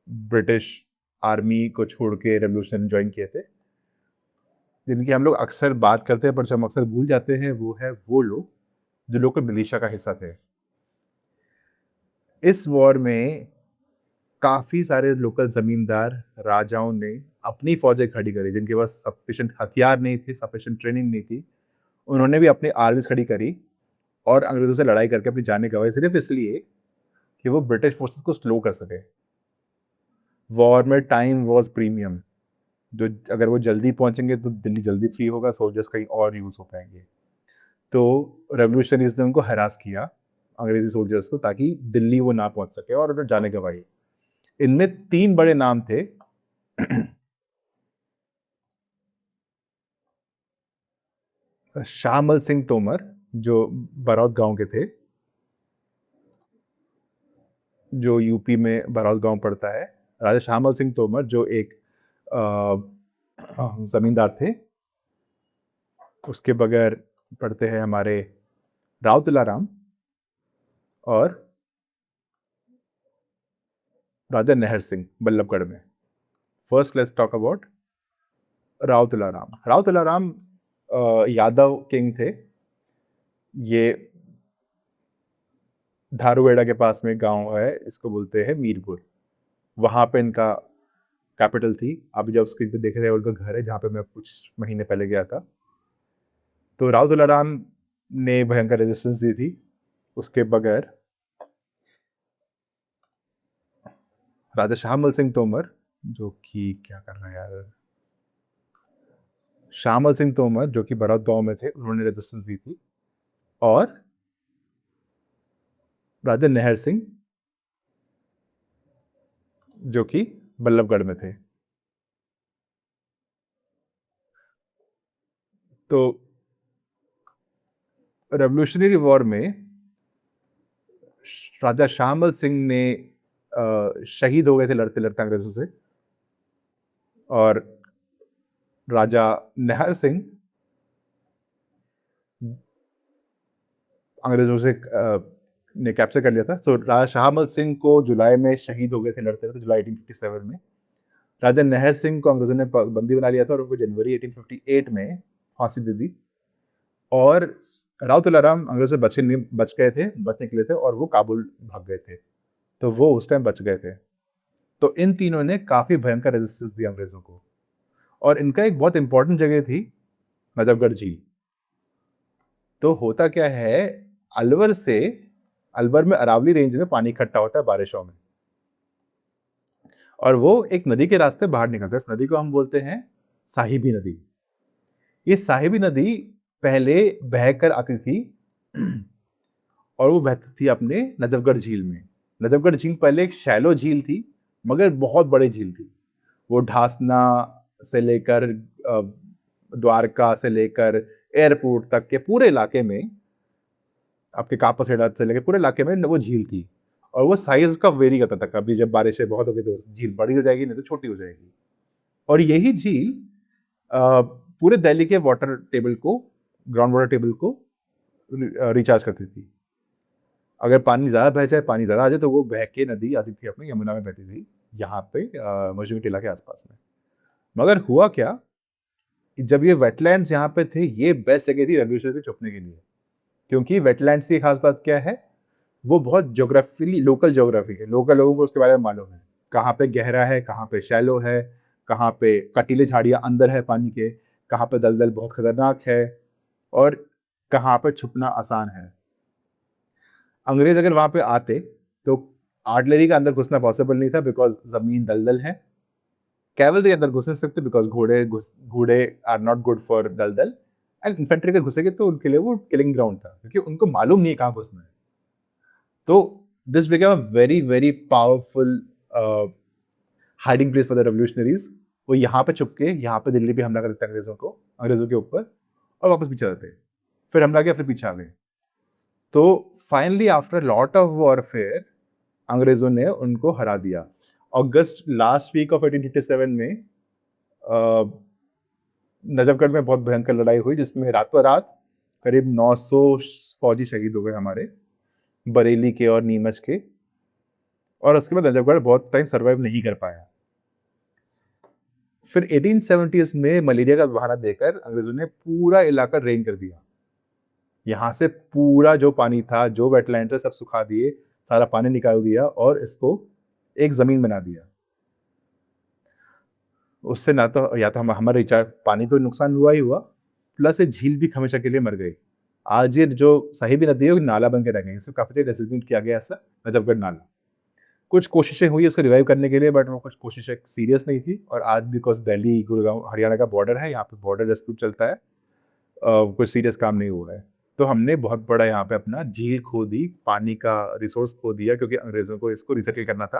ब्रिटिश आर्मी को छोड़ के रेवोल्यूशन ज्वाइन किए थे, जिनकी हम लोग अक्सर बात करते हैं पर जो हम अक्सर भूल जाते हैं वो है वो लोग जो लोकल मिलिशिया का हिस्सा थे। इस वॉर में काफ़ी सारे लोकल ज़मींदार, राजाओं ने अपनी फ़ौजें खड़ी करी, जिनके पास सफिशिएंट हथियार नहीं थे, सफिशिएंट ट्रेनिंग नहीं थी। उन्होंने भी अपनी आर्मीज़ खड़ी करी और अंग्रेज़ों से लड़ाई करके अपनी जानें गँवाई, सिर्फ़ इसलिए कि वो ब्रिटिश फ़ोर्सेस को स्लो कर सके। वॉर में टाइम वाज़ प्रीमियम। जो अगर वो जल्दी पहुँचेंगे तो दिल्ली जल्दी फ्री होगा, सोल्जर्स कहीं और यूज़ हो पाएँगे। तो रेवोल्यूशनरीज़ ने उनको हरास किया, अंग्रेज़ी सोल्जर्स को, ताकि दिल्ली वो ना पहुँच सके और उन्होंने जानें गँवाई। इनमें 3 बड़े नाम थे। शाहमल सिंह तोमर, जो बरौत गाँव के थे, जो यूपी में बरौत गाँव पड़ता है। राजा शाहमल सिंह तोमर जो एक ज़मींदार थे। उसके बगैर पड़ते हैं हमारे राव तुलाराम और राजा नहर सिंह बल्लभगढ़ में। First let's talk about Rao Tularam. Rao Tularam Yadav king थे। ये धारूहेड़ा के पास में गांव है, इसको बोलते हैं मीरपुर। वहां पे इनका कैपिटल थी। अभी जब स्क्रीन पे देख रहे हैं उनका घर है, जहाँ पे मैं कुछ महीने पहले गया था। तो राव तुलाराम ने भयंकर रेजिस्टेंस दी थी। उसके बगैर राजा शाहमल सिंह तोमर, जो कि क्या कर रहा है यार, शाहमल सिंह तोमर जो कि बरौत गांव में थे, उन्होंने रेजिस्टेंस दी थी। और राजा नहर सिंह जो कि बल्लभगढ़ में थे। तो रेवोल्यूशनरी वॉर में राजा शाहमल सिंह ने शहीद हो गए थे लड़ते लड़ते अंग्रेजों से। और राजा नहर सिंह अंग्रेजों से ने कैप्चर कर लिया था। सो राजा शाहमल सिंह को जुलाई में शहीद हो गए थे लड़ते लड़ते, जुलाई 1857 में। राजा नहर सिंह को अंग्रेजों ने बंदी बना लिया था और उनको जनवरी 1858 में फांसी दे दी। और राव तुलाराम अंग्रेजों से बच गए थे, बच निकले थे और वो काबुल भाग गए थे। तो वो उस टाइम बच गए थे। तो इन तीनों ने काफ़ी भयंकर रेजिस्टेंस दी अंग्रेज़ों को। और इनका एक बहुत इंपॉर्टेंट जगह थी नजफगढ़ झील। तो होता क्या है, अलवर में अरावली रेंज में पानी इकट्ठा होता है बारिशों में, और वो एक नदी के रास्ते बाहर निकलता है। इस नदी को हम बोलते हैं साहिबी नदी। ये साहिबी नदी पहले बहकर आती थी और वो बहती थी अपने नजफगढ़ झील में। नजफगढ़ झील पहले एक शैलो झील थी, मगर बहुत बड़ी झील थी। वो ढासना से लेकर द्वारका से लेकर एयरपोर्ट तक के पूरे इलाके में, आपके कापासेड़ा से लेकर पूरे इलाके में वो झील थी। और वो साइज उसका वेरी करता था, कभी जब बारिशें बहुत होगी तो झील बड़ी हो जाएगी, नहीं तो छोटी हो जाएगी। और यही झील पूरे दिल्ली के वाटर टेबल को, ग्राउंड वाटर टेबल को रिचार्ज करती थी। अगर पानी ज़्यादा बह जाए, पानी ज़्यादा आ जाए, तो वो बह के नदी आती थी अपनी यमुना में बहती थी, यहाँ पे मजनू टीला के आसपास में। मगर हुआ क्या, जब ये वेटलैंड्स यहाँ पे थे, ये बेस्ट जगह थी रेवोल्यूशन से छुपने के लिए। क्योंकि वेटलैंड्स की खास बात क्या है, वो बहुत ज्योग्राफिकली लोकल ज्योग्राफी है। लोकल लोगों को उसके बारे में मालूम है, कहाँ पे गहरा है, कहाँ पे शैलो है, कहाँ पे कटीले झाड़ियाँ अंदर है पानी के, कहाँ पे दलदल बहुत खतरनाक है, और कहाँ पे छुपना आसान है। अंग्रेज अगर वहाँ पे आते तो आर्टिलरी का अंदर घुसना पॉसिबल नहीं था, बिकॉज ज़मीन दलदल है। कैवलरी अंदर घुस नहीं सकते, बिकॉज घोड़े आर नॉट गुड फॉर दलदल। एंड इन्फेंट्री अगर घुसेगे तो उनके लिए वो किलिंग ग्राउंड था, क्योंकि उनको मालूम नहीं कहाँ घुसना है। तो this became a very very powerful hiding place for the revolutionaries. वो यहाँ पे छुप के, यहाँ पे दिल्ली पे हमला कर देते अंग्रेजों के ऊपर, और वापस पीछे आते। फिर हमला किया, फिर पीछे आ गए। तो finally after lot of warfare अंग्रेजों ने उनको हरा दिया। अगस्त लास्ट वीक ऑफ 1857 में नजफगढ़ में बहुत भयंकर लड़ाई हुई, जिसमें रातों रात करीब 900 फौजी शहीद हो गए हमारे, बरेली के और नीमच के। और उसके बाद नजफगढ़ बहुत टाइम सर्वाइव नहीं कर पाया। फिर 1870s में मलेरिया का बहाना देकर अंग्रेजों ने पूरा इलाका ड्रेन कर दिया। यहाँ से पूरा जो पानी था, जो वेटलैंड था, सब सुखा दिए, सारा पानी निकाल दिया और इसको एक ज़मीन बना दिया। उससे ना तो या तो हमारे रिचार्ज पानी को नुकसान हुआ ही हुआ, प्लस ये झील भी हमेशा के लिए मर गई। आज ये जो साहिबी नदी है वो नाला बन के रह गई, इसको काफ़ी देर डेजिग्नेट किया गया ऐसा नजफगढ़ नाला। कुछ कोशिशें हुई उसको रिवाइव करने के लिए, बट वो कुछ कोशिशें सीरियस नहीं थी। और आज बिकॉज दिल्ली गुड़गांव हरियाणा का बॉर्डर है, यहाँ पे बॉर्डर रेस्क्यू चलता है, कुछ सीरियस काम नहीं हुआ है। तो हमने बहुत बड़ा यहाँ पे अपना झील खो दी, पानी का रिसोर्स खो दिया, क्योंकि अंग्रेजों को इसको रिसेटल करना था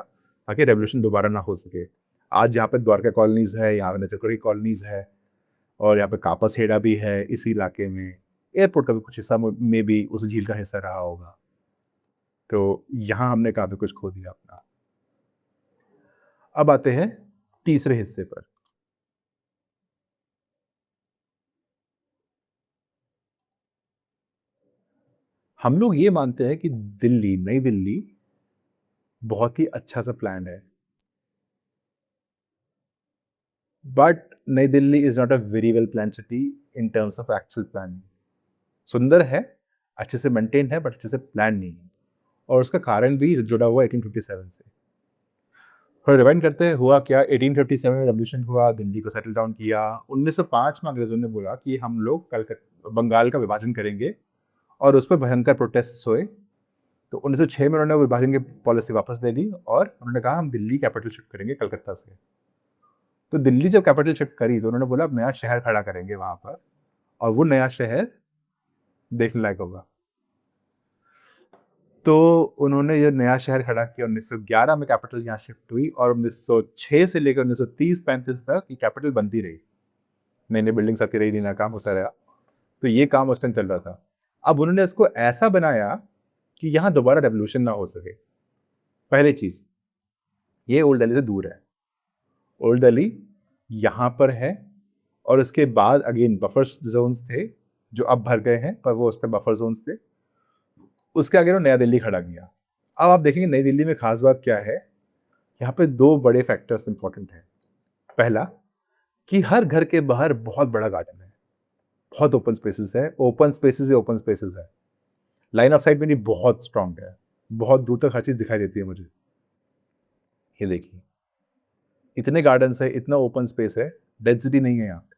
ताकि रेवोल्यूशन दोबारा ना हो सके। आज यहाँ पे द्वारका कॉलोनीज है, यहाँ पे नजफगढ़ की कॉलोनीज है, और यहाँ पे कापस हेड़ा भी है इसी इलाके में। एयरपोर्ट का भी कुछ हिस्सा में भी उस झील का हिस्सा रहा होगा। तो यहाँ हमने काफी कुछ खो दिया अपना। अब आते हैं तीसरे हिस्से पर। हम लोग ये मानते हैं कि दिल्ली, नई दिल्ली बहुत ही अच्छा सा प्लान है, बट नई Delhi is not a very well plan city in terms of actual planning. सुंदर है, अच्छे से मेंटेन है, बट अच्छे से प्लान नहीं है। और उसका कारण भी जुड़ा हुआ 1857 से। थोड़ा रिवाइंड करते हैं, हुआ क्या। 1857 में रेवोल्यूशन हुआ, दिल्ली को सेटल डाउन किया। 1905 में अंग्रेजों ने बोला कि हम लोग कलकत्ता बंगाल का विभाजन करेंगे, और उस पर भयंकर प्रोटेस्ट हुए। तो 1906 में उन्होंने विभाजन की पॉलिसी वापस ले ली और उन्होंने कहा हम दिल्ली कैपिटल शिफ्ट करेंगे कलकत्ता से। तो दिल्ली जब कैपिटल शिफ्ट करी तो उन्होंने बोला अब नया शहर खड़ा करेंगे वहां पर, और वो नया शहर देखने लायक होगा। तो उन्होंने ये नया शहर खड़ा किया, 1911 में कैपिटल यहाँ शिफ्ट हुई, और 1906 से लेकर 1930-35 तक ये कैपिटल बनती रही, नई नई बिल्डिंग्स आती रही, नया काम होता रहा। तो ये काम उस टाइम चल रहा था। अब उन्होंने इसको ऐसा बनाया कि यहाँ दोबारा रेवोल्यूशन ना हो सके। पहली चीज, ये ओल्ड दिल्ली से दूर है। ओल्ड दिल्ली यहाँ पर है, और उसके बाद अगेन बफर जोन्स थे जो अब भर गए हैं, पर वो उस पर बफर जोन्स थे। उसके आगे नया दिल्ली खड़ा किया। अब आप देखेंगे नई दिल्ली में खास बात क्या है। यहाँ पे दो बड़े फैक्टर्स इंपॉर्टेंट हैं। पहला कि हर घर के बाहर बहुत बड़ा गार्डन है, बहुत ओपन स्पेसेस है, ओपन स्पेसेस है, ओपन स्पेसेस है। लाइन ऑफ साइट मेरी बहुत स्ट्रांग है, बहुत दूर तक हर चीज दिखाई देती है मुझे। ये देखिए, इतने गार्डन्स है, इतना ओपन स्पेस है, डेंसिटी नहीं है यहाँ।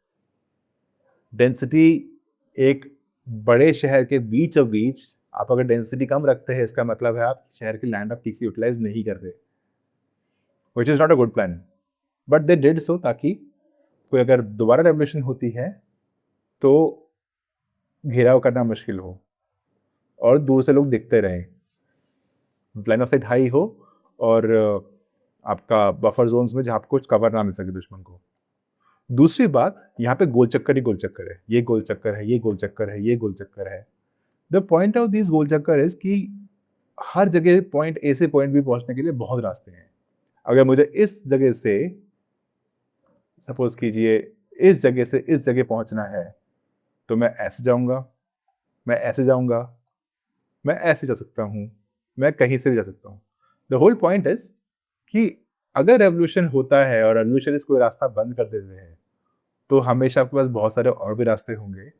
डेंसिटी एक बड़े शहर के बीच और बीच, आप अगर डेंसिटी कम रखते हैं इसका मतलब है आप शहर की लैंड आप ठीक से यूटिलाइज नहीं कर रहे, which is not a good plan. But they did so, ताकि कोई अगर दोबारा रेवोल्यूशन होती है तो घेराव करना मुश्किल हो और दूर से लोग दिखते रहें, लाइन ऑफ साइट हाई हो, और आपका बफर जोन्स में जहाँ कुछ कवर ना मिल सके दुश्मन को। दूसरी बात, यहाँ पे गोल चक्कर ही गोल चक्कर है, ये गोल चक्कर है, ये गोल चक्कर है, ये गोल चक्कर है। The point of this goal चक्कर इज कि हर जगह पॉइंट ए से पॉइंट बी पहुंचने के लिए बहुत रास्ते हैं। अगर मुझे इस जगह से, सपोज कीजिए, इस जगह से इस जगह पहुंचना है, तो मैं ऐसे जाऊंगा, मैं ऐसे जाऊंगा, मैं ऐसे जा सकता हूं, मैं कहीं से भी जा सकता हूं। द होल पॉइंट इज कि अगर रेवोल्यूशन होता है और रेवोल्यूशनरिस्ट कोई रास्ता बंद कर देते हैं, तो हमेशा आपके पास बहुत सारे और भी रास्ते होंगे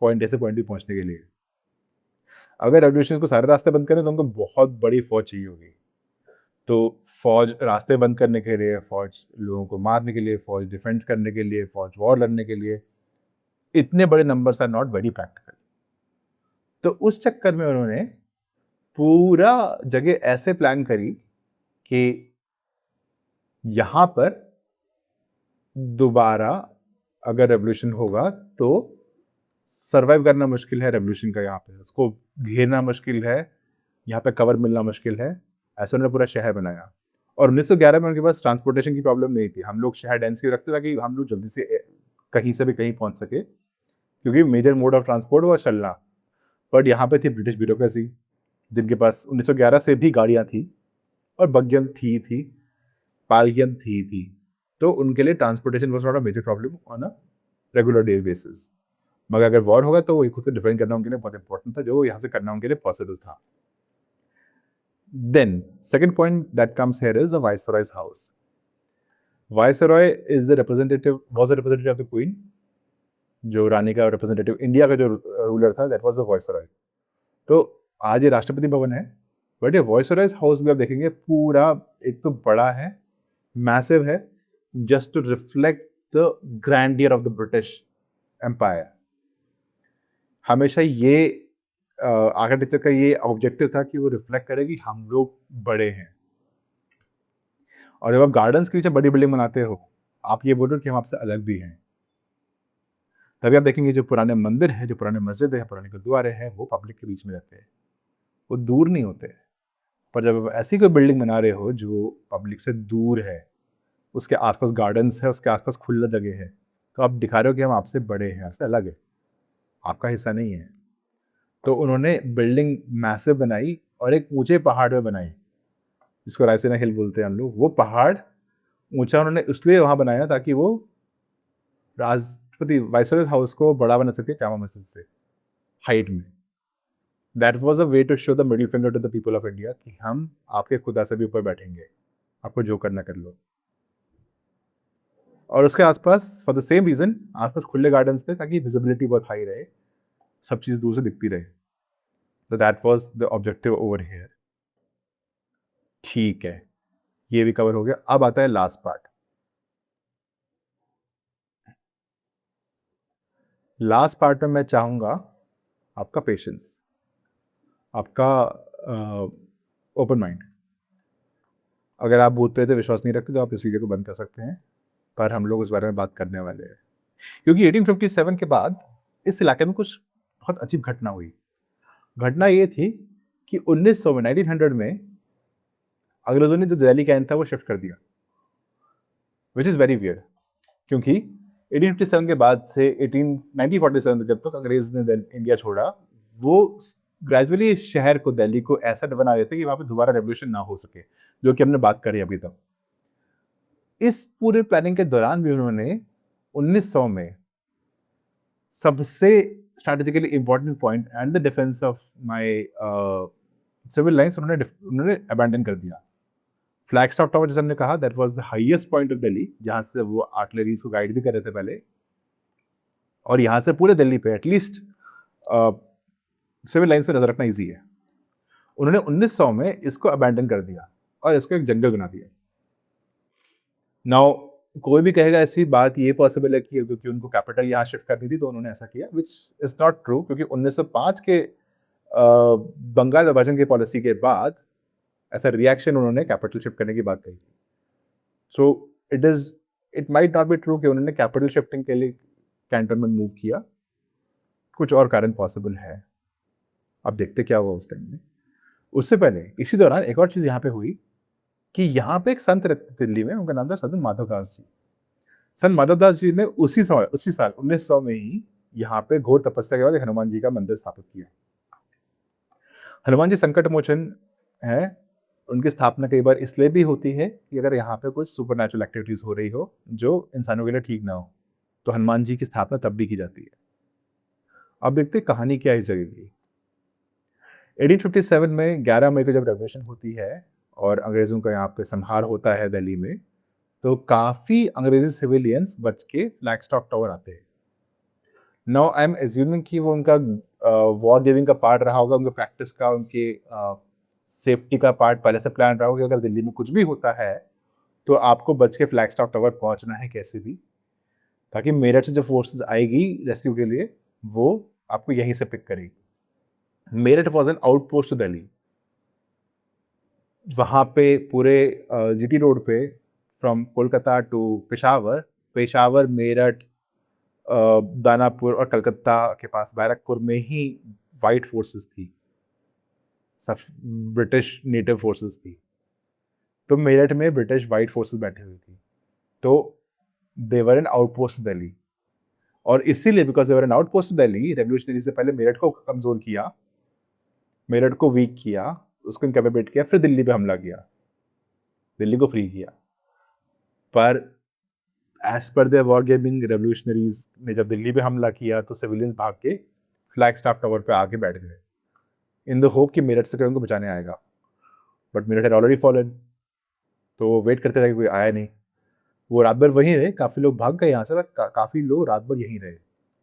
पॉइंट ए से पॉइंट बी पहुंचने के लिए। अगर रेवोल्यूशन को सारे रास्ते बंद करें तो उनको बहुत बड़ी फौज चाहिए होगी। तो फौज रास्ते बंद करने के लिए, फौज लोगों को मारने के लिए, फौज डिफेंस करने के लिए, फौज वॉर लड़ने के लिए, इतने बड़े numbers are not very practical. तो उस चक्कर में उन्होंने पूरा जगह ऐसे प्लान करी कि यहां पर दोबारा अगर रेवोल्यूशन होगा तो सरवाइव करना मुश्किल है, रेवोल्यूशन का यहाँ पे उसको घेरना मुश्किल है, यहाँ पे कवर मिलना मुश्किल है। ऐसे उन्होंने पूरा शहर बनाया। और 1911 में उनके पास ट्रांसपोर्टेशन की प्रॉब्लम नहीं थी। हम लोग शहर डेंसिटी रखते ताकि हम लोग जल्दी से कहीं से भी कहीं पहुंच सके, क्योंकि मेजर मोड ऑफ ट्रांसपोर्ट हुआ चलना। बट यहाँ पे थी ब्रिटिश ब्यूरोक्रेसी, जिनके पास 1911 से भी गाड़ियाँ थी और बग्गियन थी, पालगियन थी। तो उनके लिए transportation was not a major problem on a regular day basis. मगर अगर वॉर होगा तो वो खुद को डिफेंड करना उनके लिए बहुत इंपॉर्टेंट था, जो यहाँ से करना उनके लिए पॉसिबल था। Then second point that comes here is the viceroy's house. Viceroy is the representative was the representative of the queen, जो रानी का रिप्रेजेंटेटिव, इंडिया का जो रूलर था, दैट वाज द वायसरॉय। तो आज ये राष्ट्रपति भवन है, बट ये वायसरॉयज हाउस भी आप देखेंगे पूरा एक तो बड़ा है, मैसिव है, just to reflect the grandeur of the British empire. हमेशा ये आर्किटेक्चर का ये ऑब्जेक्टिव था कि वो रिफ्लेक्ट करे कि हम लोग बड़े हैं। और जब आप गार्डन्स के पीछे बड़ी बिल्डिंग बनाते हो, आप ये बोल रहे हो कि हम आपसे अलग भी हैं। तभी आप देखेंगे जो पुराने मंदिर है, जो पुराने मस्जिद है, पुराने गुरुद्वारे हैं, वो पब्लिक के बीच में रहते हैं, वो दूर नहीं होते। पर जब आप ऐसी कोई बिल्डिंग बना रहे हो जो पब्लिक से दूर है, उसके आसपास गार्डन्स है, उसके आसपास खुला जगह है, तो आप दिखा रहे हो कि हम आपसे बड़े हैं, आपसे अलग है, आपका हिस्सा नहीं है। तो उन्होंने बिल्डिंग मैसिव बनाई और एक ऊंचे पहाड़ पे बनाई, जिसको रायसीना हिल बोलते हैं हम लोग। वो पहाड़ ऊंचा उन्होंने इसलिए वहां बनाया ताकि वो राष्ट्रपति वाइसरॉय हाउस को बड़ा बना सके जामा मस्जिद से हाइट में। That was a way to show the middle finger to the people of India कि हम आपके खुदा से भी ऊपर बैठेंगे, आपको जो करना कर लो। और उसके आसपास फॉर द सेम रीजन आसपास खुले गार्डन्स थे ताकि विजिबिलिटी बहुत हाई रहे, सब चीज दूर से दिखती रहे। तो that was the objective over here. ठीक है, ये भी कवर हो गया। अब आता है लास्ट पार्ट। लास्ट पार्ट में मैं चाहूंगा आपका पेशेंस, आपका ओपन माइंड। अगर आप भूत प्रेत पे विश्वास नहीं रखते तो आप इस वीडियो को बंद कर सकते हैं, पर हम लोग इस बारे में बात करने वाले हैं। क्योंकि 1857 के बाद इस इलाके में कुछ बहुत अजीब घटना हुई। घटना ये थी कि 1900 में 1900 में अंग्रेजों ने जो दिल्ली कैंट था वो शिफ्ट कर दिया, विच इज़ वेरी वियर्ड। क्योंकि 1857 के बाद से 1947 जब तक अंग्रेज ने इंडिया छोड़ा, वो ग्रेजुअली इस शहर को, दिल्ली को ऐसा बना रहे थे कि वहां पे दोबारा रेवोल्यूशन ना हो सके, जो कि हमने बात करी अभी तक। इस पूरे प्लानिंग के दौरान भी उन्होंने 1900 में सबसे strategically important point and the defence of my civil lines उन्होंने अबैंडन कर दिया। फ्लैगस्टॉप टावर, जैसे हमने कहा, that was the highest point of Delhi, जहां से वो आर्टिलरीज को गाइड भी कर रहे थे पहले। और यहाँ से पूरे दिल्ली पे एटलीस्ट सिविल लाइन्स पे नजर रखना ईजी है। उन्होंने 1900 में इसको अबैंडन कर दिया और इसको एक जंगल बना दिया। नाउ कोई भी कहेगा ऐसी बात ये पॉसिबल है कि क्योंकि उनको कैपिटल यहाँ शिफ्ट करनी थी तो उन्होंने ऐसा किया, विच इज नॉट ट्रू। क्योंकि 1905 के बंगाल विभाजन की पॉलिसी के बाद ऐसा रिएक्शन उन्होंने कैपिटल शिफ्ट करने की बात कही थी। So it might not be true कि उन्होंने कैपिटल शिफ्टिंग के लिए कैंटोनमेंट मूव किया, कुछ और कारण पॉसिबल है। अब देखते क्या हुआ उस टाइम में। उससे पहले इसी दौरान एक और चीज यहाँ पे हुई कि यहाँ पे एक संत रहते दिल्ली में, उनका नाम था संत माधवदास जी। संत माधवदास जी ने उसी साल 1900 में ही यहाँ पे घोर तपस्या के बाद एक हनुमान जी का मंदिर स्थापित किया। हनुमान जी संकट मोचन है, उनकी स्थापना कई बार इसलिए भी होती है कि अगर यहाँ पे कुछ सुपरनैचुरल एक्टिविटीज हो रही हो जो इंसानों के लिए ठीक ना हो, तो हनुमान जी की स्थापना तब भी की जाती है। अब देखते कहानी क्या इस जगह की। 1857 में 11 मई को जब रेवोल्यूशन होती है और अंग्रेजों का यहाँ पे संहार होता है दिल्ली में, तो काफी अंग्रेजी सिविलियंस बच के फ्लैगस्टॉप टावर आते हैं। नाउ आई एम एज्यूमिंग कि वो उनका वॉर गेविंग का पार्ट रहा होगा, उनके प्रैक्टिस का, उनके सेफ्टी का पार्ट पहले से प्लान रहा होगा कि अगर दिल्ली में कुछ भी होता है तो आपको बच के फ्लैगस्टॉप टावर पहुंचना है कैसे भी, ताकि मेरठ से जो फोर्सेस आएगी रेस्क्यू के लिए वो आपको यहीं से पिक करेगी। Meerut was an outpost to Delhi. वहाँ पे पूरे जीटी रोड पे फ्रॉम कोलकाता टू पेशावर, पेशावर, मेरठ, दानापुर और कलकत्ता के पास बैरकपुर में ही वाइट फोर्सेस थी, सब ब्रिटिश नेटिव फोर्सेस थी। तो मेरठ में ब्रिटिश वाइट फोर्सेस बैठी हुई थी। तो देवर एन आउटपोस्ट दिल्ली, और इसीलिए because there were an outpost Delhi, revolutionary से पहले मेरठ को कमजोर किया, मेरठ को वीक किया, उसको इनकैपेबेट किया, फिर दिल्ली पे हमला किया, दिल्ली को फ्री किया। पर as per the war gaming revolutionaries ने जब दिल्ली पे हमला किया तो सिविलियंस भाग के फ्लैगस्टॉप टावर पे आके बैठ गए इन द होप कि मेरठ से कोई उनको बचाने आएगा। But Meerut had already fallen, तो वो वेट करते रहे, कोई आया नहीं। वो रात भर वहीं रहे, काफ़ी लोग भाग गए यहाँ से, बट काफ़ी लोग रात भर यहीं रहे।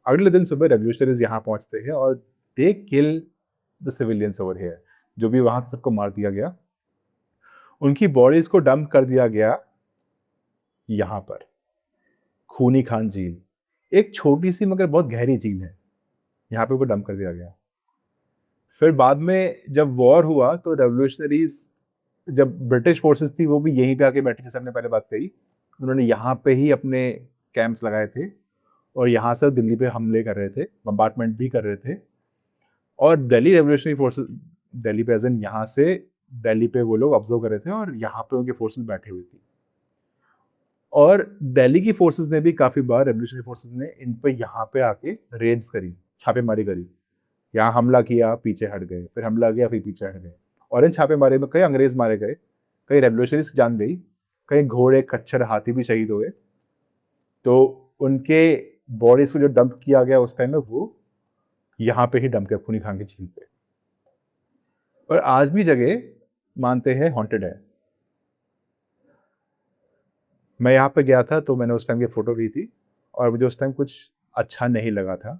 अगले दिन सुबह रेवोल्यूशनरीज यहाँ पहुँचते हैं और they kill the civilians over here. जो भी वहाँ सबको मार दिया गया, उनकी बॉडीज को डंप कर दिया गया यहाँ पर, खूनी खान झील। एक छोटी सी मगर बहुत गहरी झील है, यहाँ पे उनको डंप कर दिया गया। फिर बाद में जब वॉर हुआ तो रेवोल्यूशनरीज, जब ब्रिटिश फोर्सेस थी वो भी यहीं पे आके बैठी, जैसे हमने पहले बात कही, उन्होंने यहाँ पे ही अपने कैंप्स लगाए थे और यहाँ से दिल्ली पे हमले कर रहे थे, बम्बार्टमेंट भी कर रहे थे। और दिल्ली रेवोल्यूशनरी फोर्सेस, दिल्ली पे एजेंट, यहाँ से दिल्ली पे वो लोग ऑब्जर्व कर रहे थे और यहाँ पे उनके फोर्सेस बैठे हुई थी। और दिल्ली की फोर्सेस ने भी काफ़ी बार, रेवोल्यूशनरी फोर्सेस ने इन पे यहाँ पे आके रेड्स करी, छापेमारी करी। यहाँ हमला किया, पीछे हट गए, फिर हमला किया, फिर पीछे हट गए। और इन छापेमारी में कई अंग्रेज मारे गए, कई रेवोल्यूशनरीज जान गई, कई घोड़े, खच्चर, हाथी भी शहीद हुए। तो उनके बॉडीज को जो डंप किया गया उस टाइम में, वो यहाँ पे ही डंप किया, खूनी खान की झील पे। और आज भी जगह मानते हैं हॉन्टेड है। मैं यहाँ पे गया था तो मैंने उस टाइम की फोटो ली थी और मुझे उस टाइम कुछ अच्छा नहीं लगा था,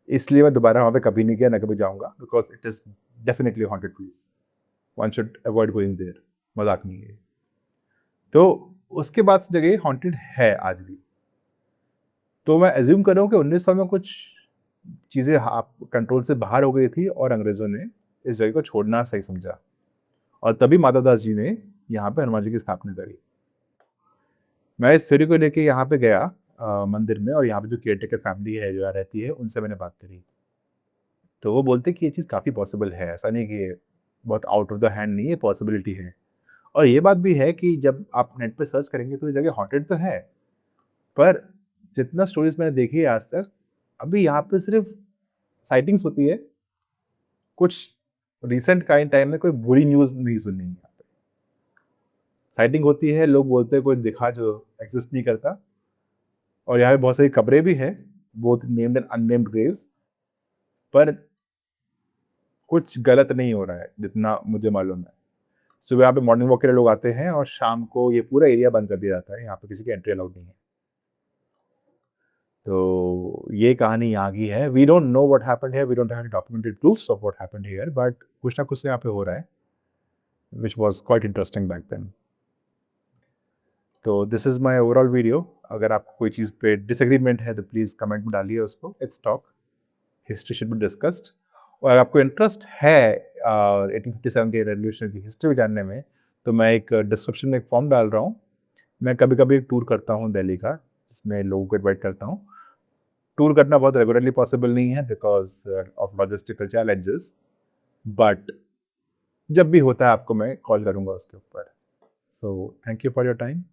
इसलिए मैं दोबारा वहाँ पे कभी नहीं गया, ना कभी जाऊँगा, because it is definitely haunted place. One should avoid going there, मजाक नहीं है। तो उसके बाद से जगह हॉन्टेड है आज भी। तो मैं एज्यूम कर रहा हूँ कि 1900 में कुछ चीज़ें आप कंट्रोल से बाहर हो गई थी और अंग्रेज़ों ने इस जगह को छोड़ना सही समझा, और तभी माता दास जी ने यहाँ पे हनुमान जी की स्थापना करी। मैं इस थ्योरी को लेके यहाँ पे गया मंदिर में, और यहाँ पे जो केयरटेकर फैमिली है जो यहाँ रहती है, उनसे मैंने बात करी। तो वो बोलते कि ये चीज़ काफ़ी पॉसिबल है, ऐसा नहीं कि ये बहुत आउट ऑफ द हैंड नहीं है, पॉसिबिलिटी है। और ये बात भी है कि जब आप नेट पे सर्च करेंगे तो ये जगह हॉन्टेड तो है, पर जितना स्टोरीज मैंने देखी है आज तक, अभी यहाँ पे सिर्फ साइटिंग्स होती है। कुछ रिसेंट काइंड टाइम में कोई बुरी न्यूज़ नहीं सुनी है यहाँ पे। साइटिंग होती है, लोग बोलते हैं कोई दिखा जो एग्जिस्ट नहीं करता, और यहाँ पे बहुत सारी कब्रें भी हैं, both named and unnamed Graves, पर कुछ गलत नहीं हो रहा है जितना मुझे मालूम है। सुबह यहाँ पे मॉर्निंग वॉक के लिए लोग आते हैं और शाम को ये पूरा एरिया बंद कर दिया जाता है, यहाँ पे किसी की एंट्री अलाउड नहीं है। तो ये कहानी यहाँ की है। We don't know what happened here, we don't have any documented proofs of what happened here, but कुछ ना कुछ तो यहाँ पे हो रहा है, which was quite interesting back then. तो this is my overall video. अगर आपको कोई चीज़ पे डिसएग्रीमेंट है तो प्लीज़ कमेंट में डालिए उसको। It's talk, history should be discussed. और अगर आपको इंटरेस्ट है 1857 के रेवोल्यूशन की हिस्ट्री जानने में, तो मैं एक डिस्क्रिप्शन में एक फॉर्म डाल रहा हूँ। मैं कभी कभी एक टूर करता हूँ दिल्ली का, जिसमें लोगों को इन्वाइट करता हूँ। टूर करना बहुत रेगुलरली पॉसिबल नहीं है because of logistical challenges, but जब भी होता है आपको मैं कॉल करूँगा उसके ऊपर। So thank you for your time.